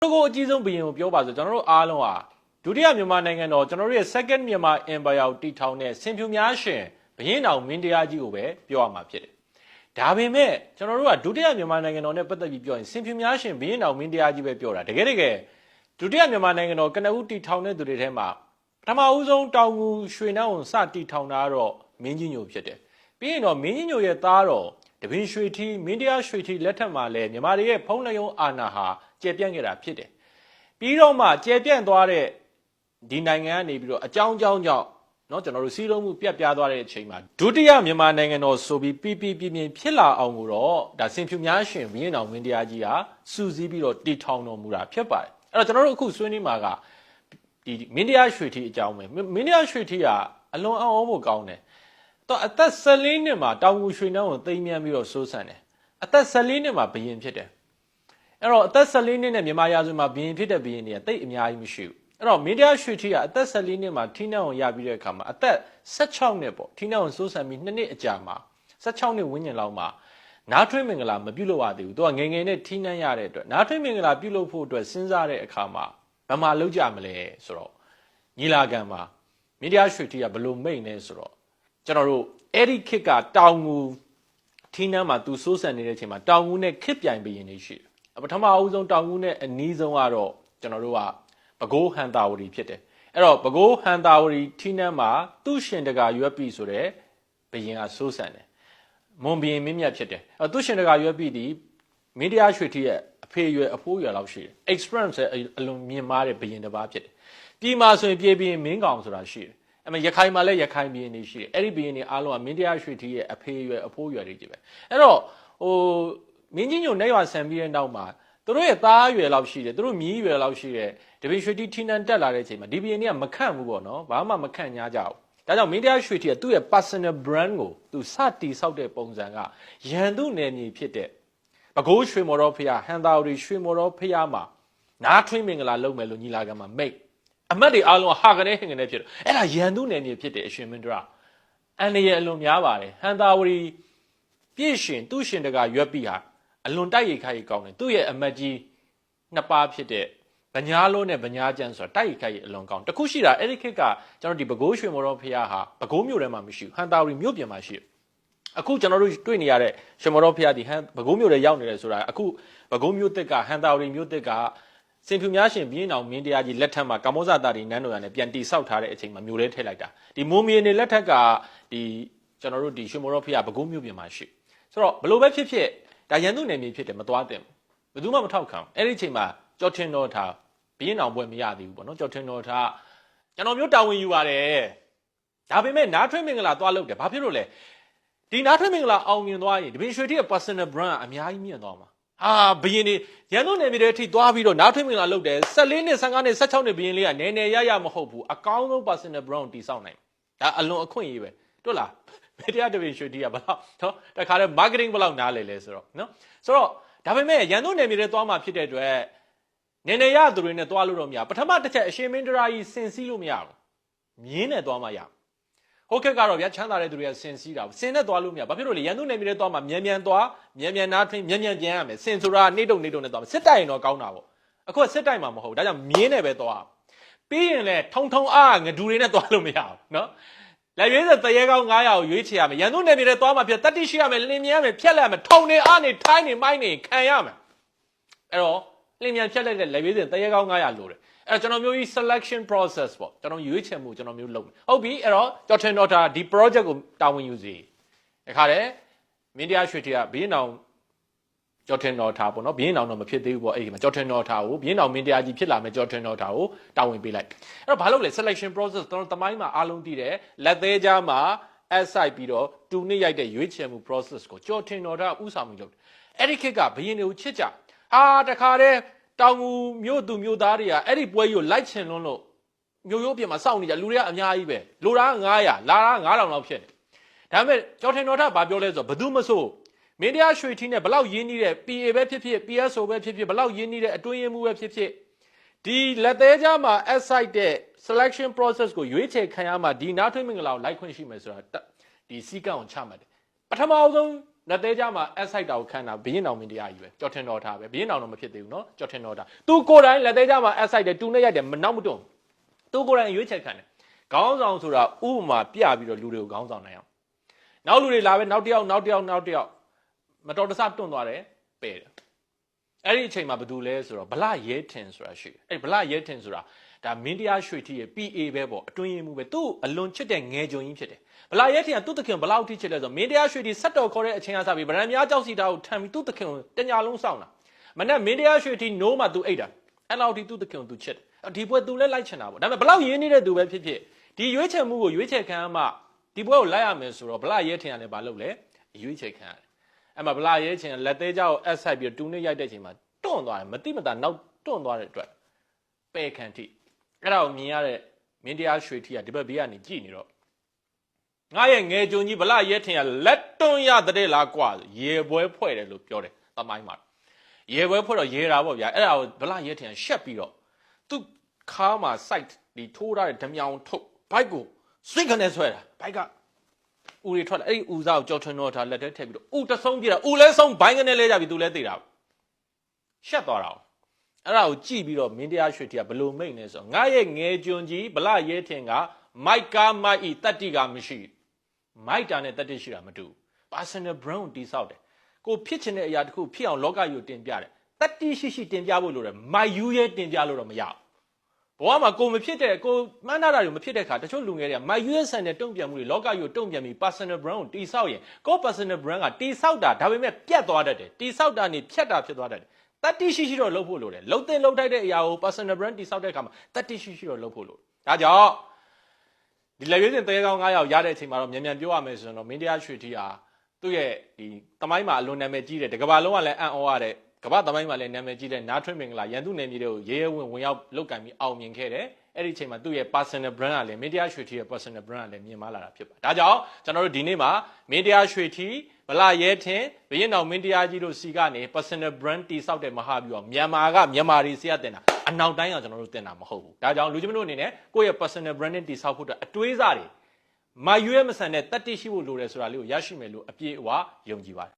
တို့ကိုအကြီးဆုံးဘရင်ကိုပြောပါဆိုကျွန်တော်တို့အားလုံးဟာဒုတိယမြန်မာနိုင်ငံတော်ကျွန်တော်တို့ရဲ့ second မြန်မာ empire ကိုတည်ထောင်တဲ့ဆင်ဖြူများရှင်ဘရင်တော်မင်းတရားကြီးကိုပဲပြောရမှာဖြစ်တယ်။ဒါပေမဲ့ကျွန်တော်တို့ကဒုတိယမြန်မာနိုင်ငံတော်နဲ့ပတ်သက်ပြီးပြောရင်ဆင်ဖြူများရှင်ဘရင်တော်မင်းတရားကြီးပဲပြောတာတကယ်ဒုတိယမြန်မာနိုင်ငံတော်ကနဦးတည်ထောင်တဲ့သူတွေထဲမှာပထမဦးဆုံးတောင်ငူရွှေနှောင်းကိုစတည်ထောင်တာတော့မင်းကြီးညိုဖြစ်တယ်။ပြီးရင်တော့မင်းကြီးညိုရဲ့သားတော်တပင်ရွှေထီးမင်းတရားရွှေထီးလက်ထက်မှာလည်းမြန်မာတွေရဲ့ဖုံးလယုံအာဏာဟာကျေပြန့်ခဲ့တာဖြစ်တယ်။ပြီးတော့မှကျေပြန့်သွားတဲ့ဒီနိုင်ငံကနေပြီးတော့အကြောင်းကြောင့်เนาะကျွန်တော်တို့စီးလုံးမှုပြတ်ပြားသွားတဲ့အချိန်မှာဒုတိယမြန်မာနိုင်ငံတော်ဆိုပြီးပြင်းဖြစ်လာအောင်ကိုတော့ဒါဆင်ဖြူများရှင်ဘုရင်တော်မင်းတရားကြီးဟာစူးစီးပြီးတော့တည်ထောင်တော်မူတာဖြစ်ပါတယ်အဲ့တော့ကျွန်တော်တို့အခုဆွေးနွေးမှာကဒီမင်းတရားရွှေထီးအကြောင်းပဲမင်းတရားရွှေထီးကအလွန်အောင်းဖို့ကောင်းတယ်တော့အသက်14နှစ်မှာတောင်ငူရွှေနှောင်းကိုသိမ်းမြန်းပြီးတော့စိုးစံတယ်အသက်14နှစ်မှာဘုရင်ဖြစ်တယ်အဲ့တော့အသက်14နှစ်နဲ့မြန်မာရာဇဝင်မှာဘုရင်ဖြစ်တဲ့ဘုရင်တွေကတိတ်အများကြီးမရှိဘူးအဲ့တော့မင်းတရားရွှေထီးကအသက်14နှစ်မှာထီးနှောင်းကိုရပြီးတဲ့အခါမှာအသက်16နှစ်ပေါ့ထီးနှောင်းကိုစိုးစံပြီး2နှစ်အကြာမှာ16နှစ်ဝန်းကျင်လောက်မှာနားထွေးမင်္ဂလာမပြုလုပ်ရသေးဘူးသူကငယ်ငယ်နဲ့ထီးနှံရတဲ့အတွက်နားထွေးမင်္ဂလာပြုလုပ်ဖို့အတွက်စဉ်းစားတဲ့အခါမှာဘာမှလုပ်ကြမလဲဆိုတော့ညီလာခံမှာမင်းတရားရွှေထီးကဘလို့မိတ်နေဆိုတော့ကျွန်တော်တို့အဲ့ဒီခေတ်ကတောင်ငူထီးနှံမှာသူစိုးစံနေတဲ့အချိန်မှာတောင်ငူနဲ့ခေတ်ပြိုင်ဘရင်နေရှိတယ်ပထမအဦးဆုံးတောင်ငူနဲ့အနီးဆုံးကတော့ကျွန်တော်တို့ကပဲခူးဟန်တာဝတီဖြစ်တယ်အဲ့တော့ပဲခူးဟန်တာဝတီထီးနှံမှာသူ့ရှင်တကာရွက်ပြီဆိုတဲ့ဘရင်ကစိုးစံတယ်မွန်ဘရင်မင်းမြတ်ဖြစ်တယ်အဲ့သူ့ရှင်တကာရွက်ပြီဒီမင်းတရားရွှေထီးရဲ့အဖေရွယ်အဖိုးရွယ်လောက်ရှိတယ် experience အလွန်မြင့်မားတဲ့ဘရင်တစ်ပါးဖြစ်တယ်ပြည်မှာဆိုရင်ပြည်ဘရင်မင်းကောင်ဆိုတာရှိတယ်အဲ့မှာရခိုင်မှာလည်းရခိုင်ဘရင်တွေရှိတယ်အဲ့ဒီဘရင်တွေအားလုံးကမင်းတရားရွှေထီးရဲ့အဖေရွယ်အဖိုးရွယ်တွေကြီးပဲအဲ့တော့မင်းကြီးညိုနဲ့ရွာဆံပြီးတဲ့နောက်မှာသူတို့ရဲ့သားရွယ်လောက်ရှိတယ်သူတို့မြည်ရွယ်လောက်ရှိတယ်တပည့်ရွှေထီးထီးနှံတက်လာတဲ့အချိန်မှာဒီဘရင်တွေကမခန့်ဘူးပေါ့နော်ဘာမှမခန့်ညားကြဘူးဒါကြောင့်မင်းတရားရွှေထီးကသူ့ရဲ့ personal brand ကိုသူစတီဆောက်တဲ့ပုံစံကရန်သူနယ်မြေဖြစ်တဲ့ပဲခူးရွှေမော်တော်ဖျားဟန်တာဝတီရွှေမော်တော်ဖျားမှာနားထွေးမင်္ဂလာလုပ်မယ်လို့ညီလာခံမှာမိတ်အမတ်တွေအားလုံးဟာကနေဟင်ကနေဖြစ်တော့အဲ့ဒါရန်သူနယ်မြေဖြစ်တဲ့အရှင်မင်းတို့အန်ရရဲ့အလွန်များပါတယ်ဟန်တာဝတီပြည့်ရှင်သူ့ရှင်တကရွက်ပြီဟာအလွန်တိုက်ရိုက်ခိုက်ကောင်းတယ်သူ့ရဲ့အမတ်ကြီးနှစ်ပါးဖြစ်တဲ့ဗညာလုံးနဲ့ဗညာကျန်းဆိုတာတိုက်ရိုက်ခိုက်အလွန်ကောင်းတခုရှိတာအဲ့ဒီခေတ်ကကျွန်တော်ဒီပဲခူးရွှေမော်တော်ဖျားဟာပဲခူးမြို့ထဲမှာမရှိဘူးဟန်တာဝတီမြို့ပြင်မှာရှိတယ်အခုကျွန်တော်တို့တွေ့နေရတဲ့ရွှေမော်တော်ဖျားဒီဟန်ပဲခူးမြို့ထဲရောက်နေတယ်ဆိုတာအခုပဲခူးမြို့သစ်ကဟန်တာဝတီမြို့သစ်ကစင်ဖြူများရှင်ဘင်းအောင်မင်းတရားကြီးလက်ထက်မှာကမ္ဘောဇတာတွေနန်းတော်ရနဲ့ပြန်တိဆောက်ထားတဲ့အချိန်မှာမြို့ထဲထည့်လိုက်တာဒီမွန်မီနေလက်ထက်ကဒီကျွန်တော်တို့ဒီရွှေမော်တော်ဖျားပဲခူးမြို့ပြင်မှာရှိဆိုတော့ဘလို့ပဲဖြစ်ဖြစ်ဒါရန်သူနယ်မြေဖြစ်တယ်မသွားသင့်ဘူးဘယ်သူမှမထောက်ခံအဲ့ဒီအချိန်မှာကြော်ထင်တော်ထားဘင်းအောင်ပွဲမရသေးဘူးပေါ့နော်ကြော်ထင်တော်ထားကျွန်တော်မျိုးတာဝန်ယူပါတယ်ဒါပေမဲ့နားထွေးမင်္ဂလာသွားလုပ်တယ်ဘာဖြစ်လို့လဲဒီနားထွေးမင်္ဂလာအောင်မြင်သွားရင်တပင်ရွှေထီးရဲ့ personal brand အများကြီးမြင့်သွားမှာဘရင်တွေရန်သူနယ်မြေတွေအထိသွားပြီးတော့နားထွေးမင်္ဂလာလုပ်တယ်14နှစ်15နှစ်16နှစ်ဘရင်လေးကနယ်နယ်ရမဟုတ်ဘူးအကောင်းဆုံး personal brand တိစောက်နိုင်ဒါအလွန်အခွင့်အရေးပဲတွေ့လားမတရားတပင်ရွှေထီးကဘယ်လောက်နော်တခါတည်း marketing ဘယ်လောက်နားလဲဆိုတော့နော်ဆိုတော့ဒါပေမဲ့ရန်သူနယ်မြေတွေသွားမှာဖြစ်တဲ့အတွက်နယ်နယ်ရသူတွေနဲ့သွားလို့တော့မရပထမတစ်ချက်အရှင်မင်းတရားကြီးစင်စီးလို့မရဘူးမြင်းနဲ့သွားမှရဟုတ်ကဲ့ကတော့ဗျာချမ်းသာတဲ့သူတွေကစင်စီးတာစင်နဲ့သွားလို့မရဘာဖြစ်လို့လဲရန်သူနယ်မြေတွေသွားမှမြန်သွားမြန်နားထွင်းမြန်ပြန်ရမယ်စင်ဆိုတာနေတုံနဲ့သွားမယ်စစ်တိုက်ရင်တော့ကောင်းတာပေါ့အခုကစစ်တိုက်မှာမဟုတ်ဒါကြောင့်မြင်းနဲ့ပဲသွားပြီးရင်လဲထုံအားငဒူတွေနဲ့သွားလို့မရဘူးနော်လက်ရွေးစတရေကောင်း900ကိုရွေးချယ်ရမယ်ရန်သူနယ်မြေတွေသွားမှဖြစ်တတိရှိရမယ်လင်းမြန်းရမယ်ဖြက်လိုက်ရမယ်ထုံနေအားနေထိုင်းနေမိုင်းနေခံရမယ်အဲ့တော့လင်းမြန်ဖြတ်လိုက်တဲ့လက်ရွေးစင်တရေကောင်း900လိုတယ်အဲ့တော့ကျွန်တော်မျိုးကြီး selection process ပေါ့ကျွန်တော်ရွေးချယ်မှုကျွန်တော်မျိုးလုပ်မယ်ဟုတ်ပြီအဲ့တော့ကျော်ထင်တော်တာဒီ project ကိုတာဝန်ယူစီတခါတည်းမင်းတရားရွှေထီကဘင်းအောင်ကျော်ထင်တော်တာပေါ့နော်ဘင်းအောင်တော့မဖြစ်သေးဘူးပေါ့အဲ့ဒီမှာကျော်ထင်တော်တာကိုဘင်းအောင်မင်းတရားကြီးဖြစ်လာမယ်ကျော်ထင်တော်တာကိုတာဝန်ပေးလိုက်အဲ့တော့ဘာလုပ်လဲ selection process ကျွန်တော်တမိုင်းမှာအားလုံးသိတယ်လက်သေးကြားမှာ aside ပြီးတော့တူနှစ်ရိုက်တဲ့ရွေးချယ်မှု process ကိုကျော်ထင်တော်တာဥဆောင်ပြီးလုပ်တယ်အဲ့ဒီခေတ်ကဘရင်တွေကိုချစ်ကြတခါတည်းတောင်ငူမြို့သူမြို့သားတွေကအဲ့ဒီပွဲကြီးကိုလိုက်ချင်လွန်းလို့မြို့ရိုးပြင်မှာစောင့်နေကြလူတွေကအများကြီးပဲလိုတာ900လာတာ9000လောက်ဖြစ်တယ်ဒါပေမဲ့ကျော်ထင်တော်ထဘာပြောလဲဆိုတော့ဘသူမဆိုမင်းတရားရွှေထီးနဲ့ဘလောက်ရင်းနှီးတဲ့ PA ပဲဖြစ်ဖြစ် PSO ပဲဖြစ်ဖြစ်ဘလောက်ရင်းနှီးတဲ့အတွင်းရေးမှုပဲဖြစ်ဖြစ်ဒီလက်သေးကြားမှာ aside တဲ့ selection process ကိုရွေးချယ်ခံရမှာဒီနားထွေးမင်္ဂလာကိုလိုက်ခွင့်ရှိမယ်ဆိုတာဒီစီကံကိုချမှတ်တယ်ပထမဆုံး လက်သေးကြမှာအက်ဆိုင်တာကိုခန့်တာဘရင်တော်မင်းတရားကြီးပဲကြော်ထင်တော်ထားပဲဘရင်တော်တော့မဖြစ်သေးဘူးနော်ကြော်ထင်တော်ထားသူကိုယ်တိုင်လက်သေးကြမှာအက်ဆိုင်တယ်တူနဲ့ရိုက်တယ်မနောက်မတွန်းသူကိုယ်တိုင်ရွေးချယ်ခံတယ်ခေါင်းဆောင်ဆိုတာဥပမာပြပြီးတော့လူတွေကိုခေါင်းဆောင်နိုင်အောင်နောက်လူတွေလာပဲနောက်တစ်ယောက်မတော်တဆတွန့်သွားတယ်ပယ်တယ်အဲ့ဒီအချိန်မှာဘာလို့လဲဆိုတော့ဗလရဲထင်ဆိုတာရှိတယ်အဲ့ဗလရဲထင်ဆိုတာဒါမင်းတရားရွှေထီရဲ့ PA ပဲပေါ့အတွင်းရင်မှုပဲသူ့အလွန်ချစ်တဲ့ငယ်ကြုံကြီးဖြစ်တယ်ဗလာရဲထင်ကသူ့သခင်ဘလောက်ထိချစ်လဲဆိုမင်းတရားရွှေထီဆက်တော်ခေါ်တဲ့အချိန်ကစပြီးဗရန်များကြောက်စီတာကိုထမ်းပြီးသူ့သခင်ကိုတညာလုံးစောင့်တာမနဲ့မင်းတရားရွှေထီနိုးမှသူအိတ်တာအဲ့လောက်ထိသူ့သခင်ကိုသူချစ်တယ်ဒီပွဲသူလည်းလိုက်ချင်တာပေါ့ဒါပေမဲ့ဘလောက်ရင်းနေတဲ့သူပဲဖြစ်ဖြစ်ဒီရွေးချယ်မှုကိုရွေးချယ်ခံမှဒီပွဲကိုလိုက်ရမယ်ဆိုတော့ဗလာရဲထင်ကလည်းဘာလုပ်လဲရွေးချယ်ခံရတယ်အဲ့မှာဗလာရဲထင်လက်သေးကြောက်အက်ဆိုင်ပြီးတူနေရိုက်တဲ့အချိန်မှာတွန့်သွားတယ်မတိမတာနောက်တွန့်သွားတဲ့အတွက်ပယ်ခံထိအဲ့ဒါကိုမြင်ရတဲ့မင်းတရားရွှေထီကဒီဘက်ဘေးကနေကြည်နေတော့ငါရဲ့ငယ်ကြုံကြီးဗလာရဲထင်ကလက်တွန်းရတဲ့လားကွာရေပွဲဖွဲ့တယ်လို့ပြောတယ်သမိုင်းမှာရေပွဲဖွဲ့တော့ရေတာပေါ့ဗျာအဲ့ဒါကိုဗလာရဲထင်ကရှက်ပြီးတော့သူ့ခါမှာ site ဒီထိုးထားတဲ့ဓမြောင်ထုတ်ဘိုက်ကိုစိတ်ကနေဆွဲတာဘိုက်ကဦးတွေထွက်လာအဲ့ဒီဦးစားကိုကြော်ထွန်းတော့ထားလက်ထဲထည့်ပြီးတော့ဦးတဆုံးပြတာဦးလဲဆုံးဘိုင်းကနေလဲကြပြီသူလဲသိတာရှက်သွားတာအဲ့ဒါကိုကြည့်ပြီးတော့မင်းတရားရွှေထီကဘလို့မိတ်နေဆိုငါရဲ့ငယ်ကြုံကြီးဗလာရဲထင်ကမိုက်ကားမိုက်ဤတတ္တိကမရှိမိုက်တာနဲ့တတ္တိရှိတာမတူ personal brand တိဆောက်တယ်ကိုဖြစ်ချင်တဲ့အရာတစ်ခုဖြစ်အောင်လောကကြီးကိုတင်ပြတယ်တတ္တိရှိတင်ပြဖို့လိုတယ်မိုက်ယူရဲတင်ပြလို့တော့မရဘူးဘဝမှာကိုမဖြစ်တဲ့ကိုမှန်းထားတာတွေမဖြစ်တဲ့ခါတချို့လူငယ်တွေကမိုက်ယူရဲဆန်တဲ့တုံ့ပြန်မှုတွေလောကကြီးကိုတုံ့ပြန်ပြီး personal brand ကိုတိဆောက်ရင်ကို personal brand ကတိဆောက်တာဒါပေမဲ့ပြတ်သွားတတ်တယ်တိဆောက်တာနေဖြတ်တာဖြစ်သွားတတ်တယ်တတ္တိရှိတော့လှုပ်ဖို့လိုတယ်လှုပ်တဲ့လှုပ်ထိုက်တဲ့အရာကို personal brand တိဆောက်တဲ့အခါမှာတတ္တိရှိတော့လှုပ်ဖို့လိုဒါကြောင့်ဒီလက်ရွေးစင်တဲကောင်း9ယောက်ရတဲ့အချိန်မှာတော့မြန်ပြောရမယ်ဆိုတော့မင်းတရားရွှေထီဟာသူ့ရဲ့ဒီသမိုင်းမှာအလွန်နာမည်ကြီးတယ်တကဘာလုံးကလည်းအံ့ဩရတဲ့ကမ္ဘာသမိုင်းမှာလည်းနာမည်ကြီးတဲ့နားထွင်းမင်္ဂလာရန်သူနယ်မြေတွေကိုရဲရဲဝင်ရောက်လုပ်ကင်ပြီးအောင်မြင်ခဲ့တယ်အဲ့ဒီအချိန်မှာသူ့ရဲ့ personal brand ကလည်းမင်းတရားရွှေထီရဲ့ personal brand ကလည်းမြင်မာလာတာဖြစ်ပါတယ်ဒါကြောင့်ကျွန်တော်တို့ဒီနေ့မှာမင်းတရားရွှေထီဗလာရဲထင်ဘရင်တော်မင်းတရားကြီးတို့စီကနေ personal brand တိဆောက်တဲ့မဟာဗျူဟာမြန်မာတွေစီးရတင်တာအနောက်တိုင်းကကျွန်တော်တို့တင်တာမဟုတ်ဘူးဒါကြောင့်လူချင်းတို့အနေနဲ့ကိုယ့်ရဲ့ personal branding တိဆောက်ဖို့အတွက်အတွေးစားတွေမာရွေးမဆန်တဲ့တတ္တိရှိဖို့လိုတယ်ဆိုတာလေးကိုရရှိမယ်လို့အပြည့်အဝယုံကြည်ပါတယ်